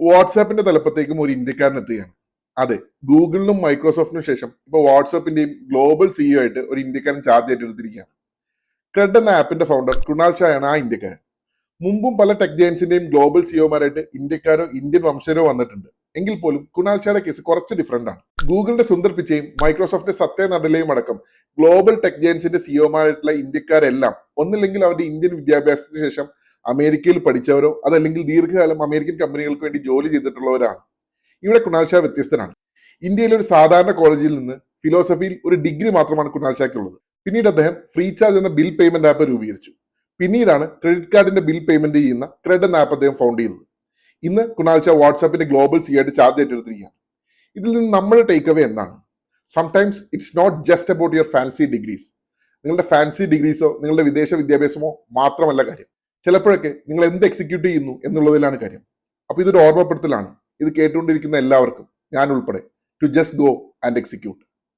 വാട്സാപ്പിന്റെ തലപ്പത്തേക്കും ഒരു ഇന്ത്യക്കാരൻ എത്തുകയാണ്. അതെ, ഗൂഗിളിനും മൈക്രോസോഫ്റ്റിനും ശേഷം ഇപ്പൊ വാട്സാപ്പിന്റെയും ഗ്ലോബൽ സിഇഒ ആയിട്ട് ഒരു ഇന്ത്യക്കാരൻ ചാർജ് ഏറ്റെടുത്തിരിക്കുകയാണ്. ക്രെഡ് എന്ന ആപ്പിന്റെ ഫൗണ്ടർ കൃണാൽ ഷായാണ് ആ ഇന്ത്യക്കാരൻ. മുമ്പും പല ടെക് ജയൻസിന്റെയും ഗ്ലോബൽ സിഇഒമാരായിട്ട് ഇന്ത്യക്കാരോ ഇന്ത്യൻ വംശജരോ വന്നിട്ടുണ്ട്. എങ്കിൽ പോലും കൃണാൽ ഷായുടെ കേസ് കുറച്ച് ഡിഫറെന്റ് ആണ്. ഗൂഗിളിന്റെ സുന്ദർ പിച്ചയും മൈക്രോസോഫ്റ്റിന്റെ സത്യ നടലയും അടക്കം ഗ്ലോബൽ ടെക് ജയൻസിന്റെ സിഇഒമാരായിട്ടുള്ള ഇന്ത്യക്കാരെല്ലാം ഒന്നില്ലെങ്കിൽ അവരുടെ ഇന്ത്യൻ വിദ്യാഭ്യാസത്തിന് ശേഷം അമേരിക്കയിൽ പഠിച്ചവരോ അതല്ലെങ്കിൽ ദീർഘകാലം അമേരിക്കൻ കമ്പനികൾക്ക് വേണ്ടി ജോലി ചെയ്തിട്ടുള്ളവരാണ്. ഇവിടെ കൃണാൽ ഷാ വ്യത്യസ്തനാണ്. ഇന്ത്യയിലെ ഒരു സാധാരണ കോളേജിൽ നിന്ന് ഫിലോസഫിയിൽ ഒരു ഡിഗ്രി മാത്രമാണ് കൃണാൽ ഷായ്ക്കുള്ളത്. പിന്നീട് അദ്ദേഹം ഫ്രീ ചാർജ് എന്ന ബിൽ പേയ്മെന്റ് ആപ്പ് രൂപീകരിച്ചു. പിന്നീടാണ് ക്രെഡിറ്റ് കാർഡിന്റെ ബിൽ പേയ്മെന്റ് ചെയ്യുന്ന ക്രെഡ് എന്ന ആപ്പ് അദ്ദേഹം ഫൗണ്ട് ചെയ്തത്. ഇന്ന് കൃണാൽ ഷാ വാട്സാപ്പിന്റെ ഗ്ലോബൽ സിഇഒ ആയിട്ട് ചാർജ് ഏറ്റെടുത്തിരിക്കുകയാണ്. ഇതിൽ നിന്ന് നമ്മുടെ ടേക്ക് അവേ എന്താണ്? Sometimes it's not just about your fancy degrees. നിങ്ങളുടെ ഫാൻസി ഡിഗ്രീസോ നിങ്ങളുടെ വിദേശ വിദ്യാഭ്യാസമോ മാത്രമല്ല കാര്യം. ചിലപ്പോഴൊക്കെ നിങ്ങൾ എന്ത് എക്സിക്യൂട്ട് ചെയ്യുന്നു എന്നുള്ളതിലാണ് കാര്യം. അപ്പൊ ഇതൊരു ഓർമ്മപ്പെടുത്തലാണ് ഇത് കേട്ടുകൊണ്ടിരിക്കുന്ന എല്ലാവർക്കും, ഞാൻ ഉൾപ്പെടെ, to just go and execute.